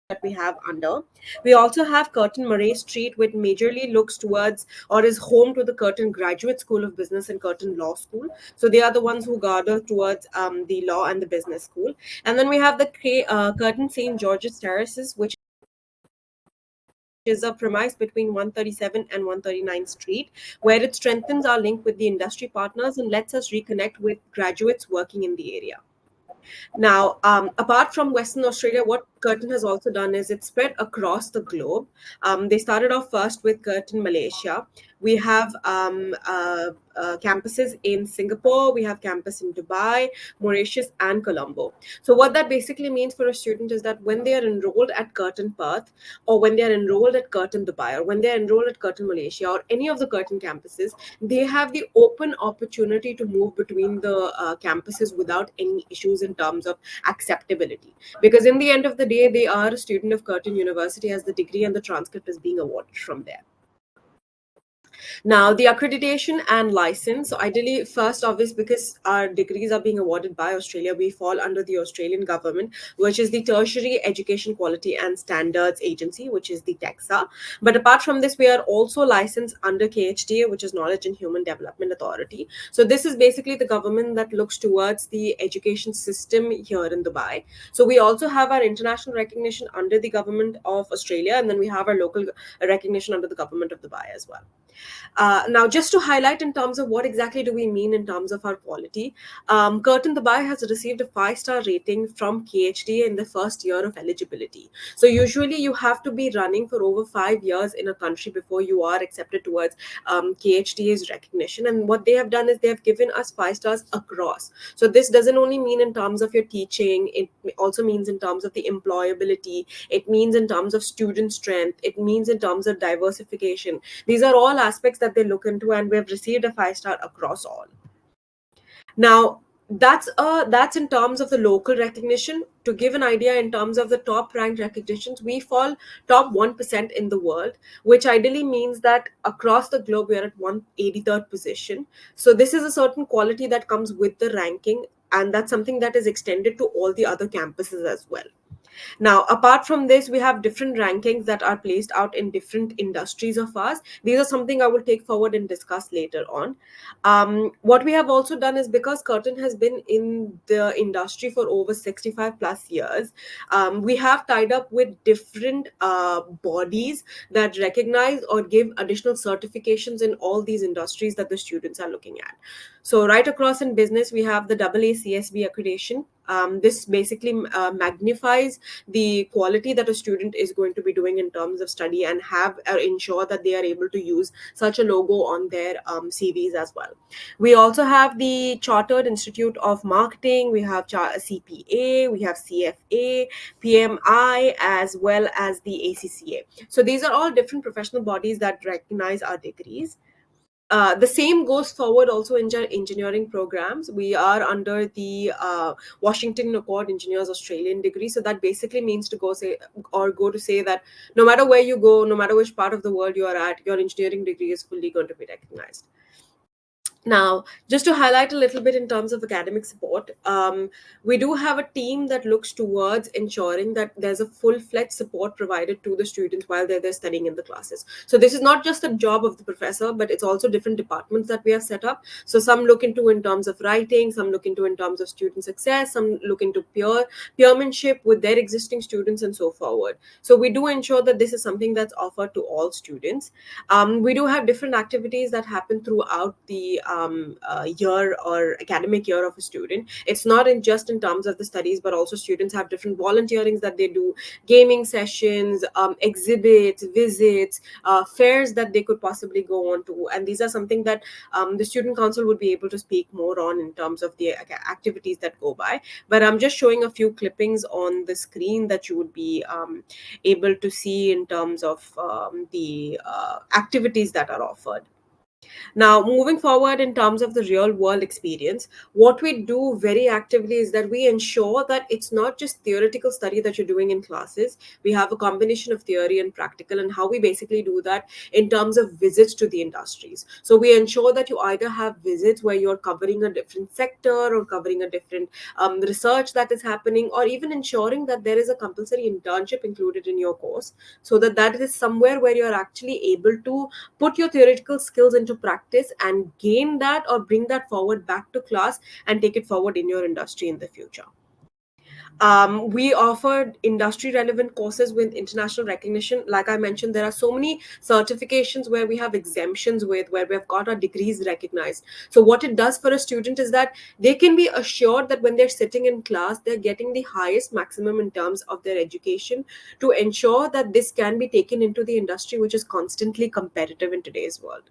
that we have under. We also have Curtin Murray Street, which majorly looks towards or is home to the Curtin Graduate School of Business and Curtin Law School. So they are the ones who gather towards the law and the business school. And then we have the Curtin St. George's Terraces, which is a premise between 137 and 139 Street, where it strengthens our link with the industry partners and lets us reconnect with graduates working in the area. Now, apart from Western Australia, what Curtin has also done is it's spread across the globe. They started off first with Curtin, Malaysia. We have campuses in Singapore, we have campus in Dubai, Mauritius, and Colombo. So, what that basically means for a student is that when they are enrolled at Curtin Perth, or when they are enrolled at Curtin Dubai, or when they are enrolled at Curtin Malaysia, or any of the Curtin campuses, they have the open opportunity to move between the campuses without any issues in terms of acceptability. Because in the end of the day, they are a student of Curtin University, as the degree and the transcript is being awarded from there. Now, the accreditation and license. So, ideally, first, obvious, because our degrees are being awarded by Australia, we fall under the Australian government, which is the Tertiary Education Quality and Standards Agency, which is the TEXA. But apart from this, we are also licensed under KHDA, which is Knowledge and Human Development Authority. So, this is basically the government that looks towards the education system here in Dubai. So, we also have our international recognition under the government of Australia, and then we have our local recognition under the government of Dubai as well. Now, just to highlight in terms of what exactly do we mean in terms of our quality, Curtin Dubai has received a 5-star rating from KHDA in the first year of eligibility. So usually you have to be running for over 5 years in a country before you are accepted towards KHDA's recognition. And what they have done is they have given us 5 stars across. So this doesn't only mean in terms of your teaching, it also means in terms of the employability, it means in terms of student strength, it means in terms of diversification. These are all aspects that they look into, and we have received a 5-star across all. Now, that's in terms of the local recognition. To give an idea in terms of the top ranked recognitions, we fall top 1% in the world, which ideally means that across the globe we are at 183rd position. So this is a certain quality that comes with the ranking, and that's something that is extended to all the other campuses as well. Now, apart from this, we have different rankings that are placed out in different industries of ours. These are something I will take forward and discuss later on. What we have also done is, because Curtin has been in the industry for over 65 plus years, we have tied up with different bodies that recognize or give additional certifications in all these industries that the students are looking at. So right across in business, we have the AACSB accreditation. This basically magnifies the quality that a student is going to be doing in terms of study, and have ensure that they are able to use such a logo on their CVs as well. We also have the Chartered Institute of Marketing, we have CPA, we have CFA, PMI, as well as the ACCA. So these are all different professional bodies that recognize our degrees. The same goes forward also in engineering programs. We are under the Washington Accord Engineers Australian degree. So that basically means to go to say that no matter where you go, no matter which part of the world you are at, your engineering degree is fully going to be recognized. Now, just to highlight a little bit in terms of academic support, we do have a team that looks towards ensuring that there's a full-fledged support provided to the students while they're studying in the classes. So this is not just the job of the professor, but it's also different departments that we have set up. So some look into in terms of writing, some look into in terms of student success, some look into peermanship with their existing students, and so forward. So we do ensure that this is something that's offered to all students. We do have different activities that happen throughout the year or academic year of a student. It's not just in terms of the studies, but also students have different volunteerings that they do, gaming sessions, exhibits, visits, fairs that they could possibly go on to. And these are something that the student council would be able to speak more on in terms of the activities that go by. But I'm just showing a few clippings on the screen that you would be able to see in terms of the activities that are offered. Now, moving forward in terms of the real world experience, what we do very actively is that we ensure that it's not just theoretical study that you're doing in classes. We have a combination of theory and practical, and how we basically do that in terms of visits to the industries. So we ensure that you either have visits where you're covering a different sector or covering a different research that is happening, or even ensuring that there is a compulsory internship included in your course, so that that is somewhere where you're actually able to put your theoretical skills into practice and gain that or bring that forward back to class and take it forward in your industry in the future. We offered industry relevant courses with international recognition. Like I mentioned, there are so many certifications where we have exemptions with, where we've got our degrees recognized. So what it does for a student is that they can be assured that when they're sitting in class, they're getting the highest maximum in terms of their education, to ensure that this can be taken into the industry, which is constantly competitive in today's world.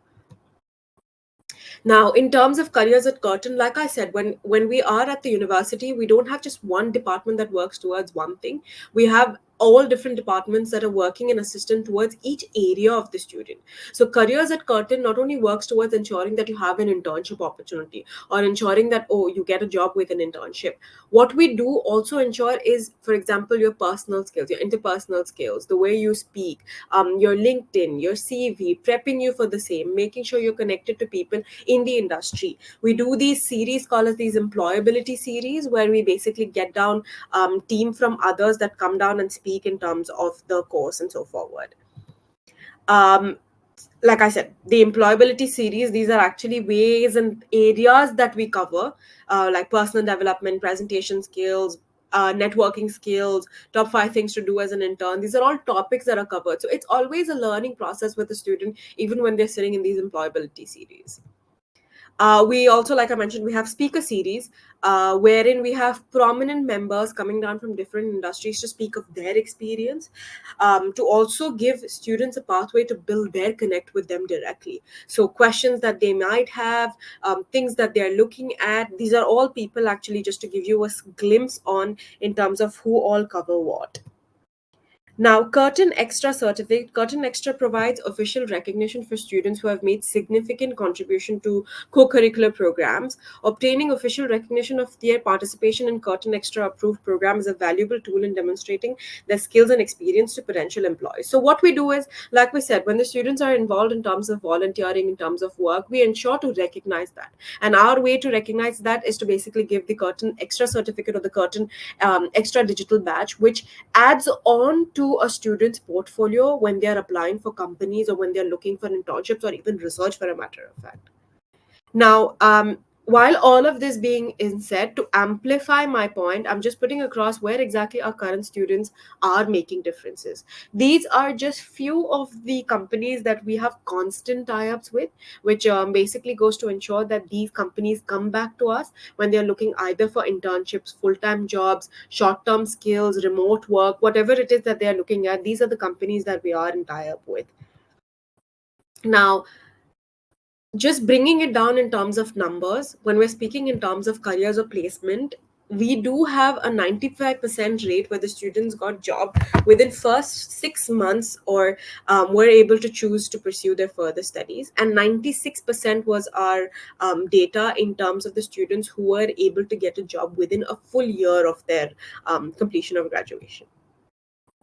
Now, in terms of careers at Curtin, like I said, when we are at the university, we don't have just one department that works towards one thing. We have all different departments that are working in assistant towards each area of the student. So careers at Curtin not only works towards ensuring that you have an internship opportunity, or ensuring that, oh, you get a job with an internship. What we do also ensure is, for example, your personal skills, your interpersonal skills, the way you speak, your LinkedIn, your CV, prepping you for the same, making sure you're connected to people in the industry. We do these series called as these employability series, where we basically get down team from others that come down and speak in terms of the course and so forward. um, like I said, the employability series, these are actually ways and areas that we cover, like personal development, presentation skills, networking skills, top 5 things to do as an intern. These are all topics that are covered. So it's always a learning process with the student, even when they're sitting in these employability series. We also, like I mentioned, we have speaker series, wherein we have prominent members coming down from different industries to speak of their experience, to also give students a pathway to build their connect with them directly. So questions that they might have, things that they're looking at, these are all people actually just to give you a glimpse on in terms of who all cover what. Now, Curtin Extra provides official recognition for students who have made significant contribution to co-curricular programs. Obtaining official recognition of their participation in Curtin Extra approved program is a valuable tool in demonstrating their skills and experience to potential employees. So what we do is, like we said, when the students are involved in terms of volunteering, in terms of work, we ensure to recognize that. And our way to recognize that is to basically give the Curtin Extra certificate or the Curtin Extra digital badge, which adds on to a student's portfolio when they're applying for companies, or when they're looking for internships, or even research, for a matter of fact. Now, while all of this being in said, to amplify my point, I'm just putting across where exactly our current students are making differences. These are just few of the companies that we have constant tie-ups with, which basically goes to ensure that these companies come back to us when they're looking either for internships, full-time jobs, short-term skills, remote work, whatever it is that they're looking at. These are the companies that we are in tie-up with. Now, just bringing it down in terms of numbers, when we're speaking in terms of careers or placement, we do have a 95% rate where the students got job within first 6 months, or were able to choose to pursue their further studies. And 96% was our data in terms of the students who were able to get a job within a full year of their completion of graduation.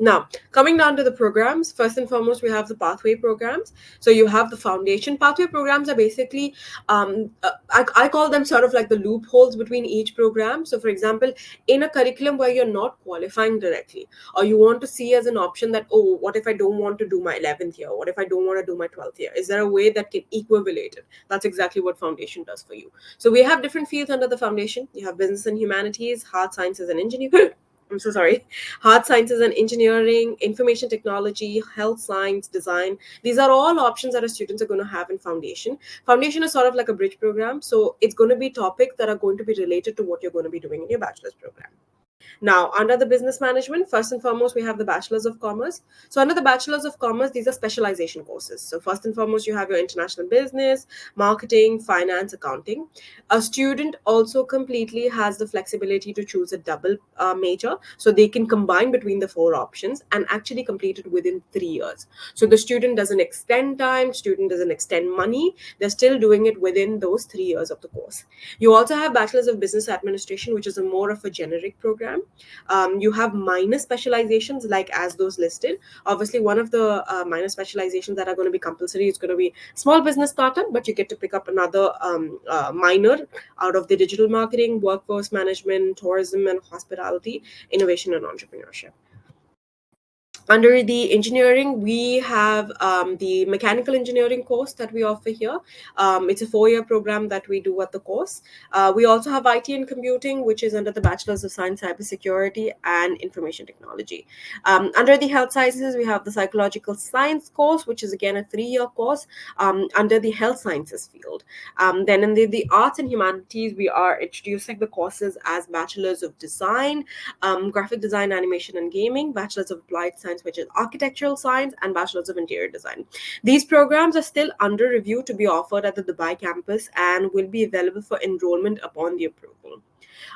Now, coming down to the programs, first and foremost, we have the pathway programs. So you have the foundation. Pathway programs are basically, I call them sort of like the loopholes between each program. So, for example, in a curriculum where you're not qualifying directly, or you want to see as an option that, oh, what if I don't want to do my 11th year? What if I don't want to do my 12th year? Is there a way that can equivalate it? That's exactly what foundation does for you. So we have different fields under the foundation. You have business and humanities, hard sciences and engineering. I'm so sorry. Hard sciences and engineering, information technology, health science, design. These are all options that our students are going to have in foundation. Foundation is sort of like a bridge program. So it's going to be topics that are going to be related to what you're going to be doing in your bachelor's program. Now, under the business management, first and foremost, we have the Bachelor's of Commerce. So, under the Bachelor's of Commerce, these are specialization courses. So, first and foremost, you have your international business, marketing, finance, accounting. A student also completely has the flexibility to choose a double major. So, they can combine between the four options and actually complete it within 3 years. So, the student doesn't extend time, student doesn't extend money. They're still doing it within those 3 years of the course. You also have Bachelor's of Business Administration, which is a more of a generic program. You have minor specializations like as those listed. Obviously, one of the minor specializations that are going to be compulsory is going to be small business startup, but you get to pick up another minor out of the digital marketing, workforce management, tourism and hospitality, innovation and entrepreneurship. Under the engineering, we have the mechanical engineering course that we offer here. It's a 4-year program that we do at the course. We also have IT and computing, which is under the Bachelor's of Science, Cybersecurity, and Information Technology. Under the health sciences, we have the psychological science course, which is again a 3-year course under the health sciences field. Then in the arts and humanities, we are introducing the courses as Bachelor's of Design, graphic design, animation, and gaming, Bachelor's of Applied Science, which is architectural science, and Bachelor's of Interior Design. These programs are still under review to be offered at the Dubai campus and will be available for enrollment upon the approval.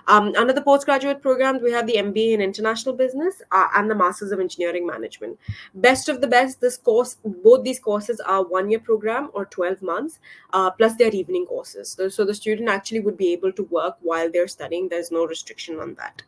Under the postgraduate programs, we have the MBA in International Business and the Masters of Engineering Management. Best of the best, both these courses are 1-year program or 12 months, plus their evening courses. So the student actually would be able to work while they're studying. There's no restriction on that.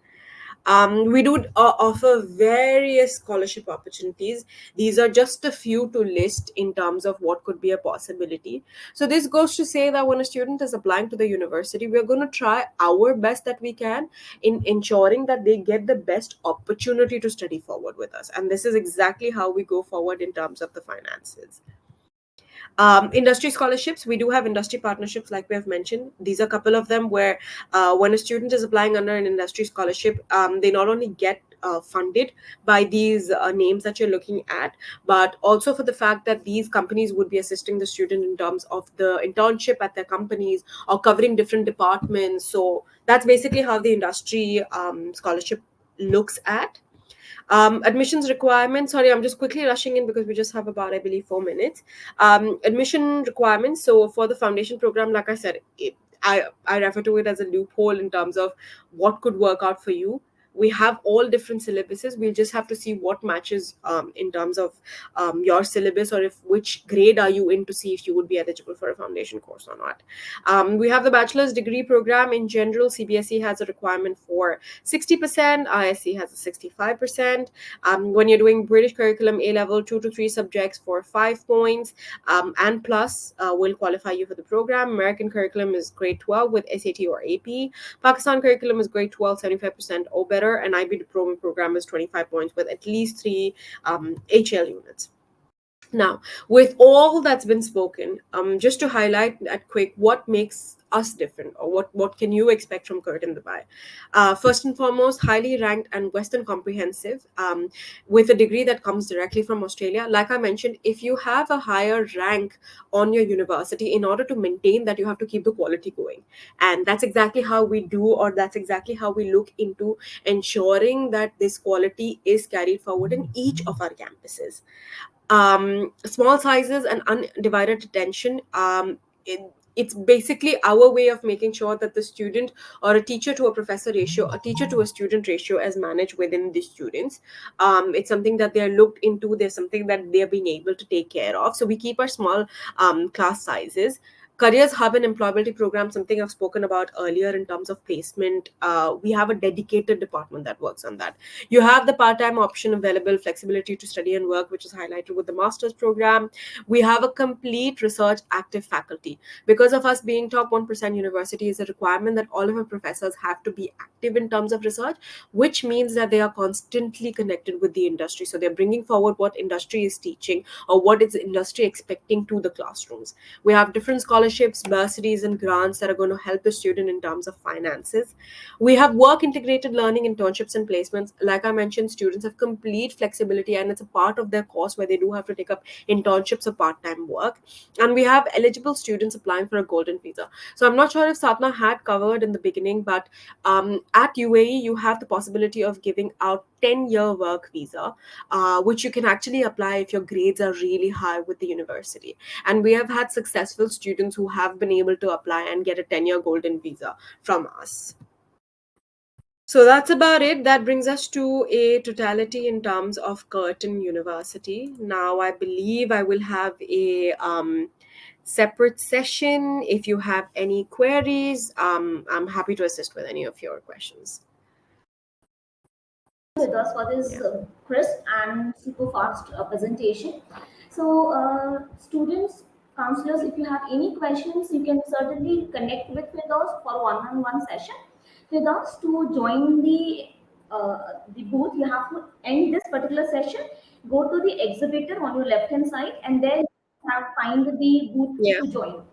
We do offer various scholarship opportunities. These are just a few to list in terms of what could be a possibility. So this goes to say that when a student is applying to the university, we're going to try our best that we can in ensuring that they get the best opportunity to study forward with us. And this is exactly how we go forward in terms of the finances. Industry scholarships, we do have industry partnerships like we have mentioned. These are a couple of them where when a student is applying under an industry scholarship, they not only get funded by these names that you're looking at, but also for the fact that these companies would be assisting the student in terms of the internship at their companies or covering different departments. So that's basically how the industry scholarship looks at. Admissions requirements. Sorry, I'm just quickly rushing in because we just have about, I believe, 4 minutes. Admission requirements. So for the foundation program, like I said, I refer to it as a loophole in terms of what could work out for you. We have all different syllabuses. We'll just have to see what matches in terms of your syllabus, or if which grade are you in, to see if you would be eligible for a foundation course or not. We have the bachelor's degree program. In general, CBSE has a requirement for 60%, ISC has a 65%. When you're doing British curriculum A level, 2 to 3 subjects for 5 points, and plus will qualify you for the program. American curriculum is grade 12 with SAT or AP. Pakistan curriculum is grade 12, 75% or better, and IB diploma program is 25 points with at least 3 HL units. Now, with all that's been spoken, just to highlight at quick what makes us different, or what can you expect from Curtin Dubai. First and foremost, highly ranked and Western comprehensive, with a degree that comes directly from Australia. Like I mentioned, if you have a higher rank on your university, in order to maintain that, you have to keep the quality going. And that's exactly how we do, or that's exactly how we look into ensuring that this quality is carried forward in each of our campuses. Small sizes and undivided attention, it's basically our way of making sure that the student, or a teacher to a professor ratio, a teacher to a student ratio, is managed within the students. It's something that they're looked into. There's something that they're being able to take care of. So we keep our small class sizes. Careers Hub and Employability Program, something I've spoken about earlier in terms of placement. We have a dedicated department that works on that. You have the part-time option available, flexibility to study and work, which is highlighted with the master's program. We have a complete research active faculty. Because of us being top 1% university, is a requirement that all of our professors have to be active in terms of research, which means that they are constantly connected with the industry. So they're bringing forward what industry is teaching or what is industry expecting to the classrooms. We have different scholarships scholarships, bursaries, and grants that are going to help the student in terms of finances. We have work integrated learning, internships, and placements. Like I mentioned, students have complete flexibility, and it's a part of their course where they do have to take up internships or part time work. And we have eligible students applying for a golden visa. So I'm not sure if Satna had covered in the beginning, but at UAE, you have the possibility of giving out 10-year work visa, which you can actually apply if your grades are really high with the university. And we have had successful students who have been able to apply and get a 10-year golden visa from us. So that's about it. That brings us to a totality in terms of Curtin University. Now, I believe I will have a separate session. If you have any queries, I'm happy to assist with any of your questions. With us for this Yeah. crisp and super fast presentation. So, students, counselors, if you have any questions, you can certainly connect with us for one-on-one session. With us to join the booth, you have to end this particular session. Go to the exhibitor on your left-hand side, and then you have find the booth Yeah. to join.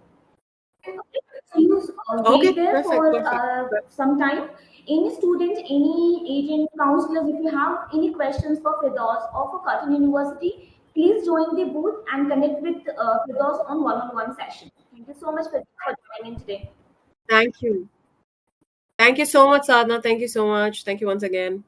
So you Okay. wait there Perfect. for Perfect. some time. Any student, any agent, counselors, if you have any questions for Fidos or for Curtin University, please join the booth and connect with Fidos on one-on-one session. Thank you so much for joining today. Thank you. Thank you so much, Sadhna. Thank you so much. Thank you once again.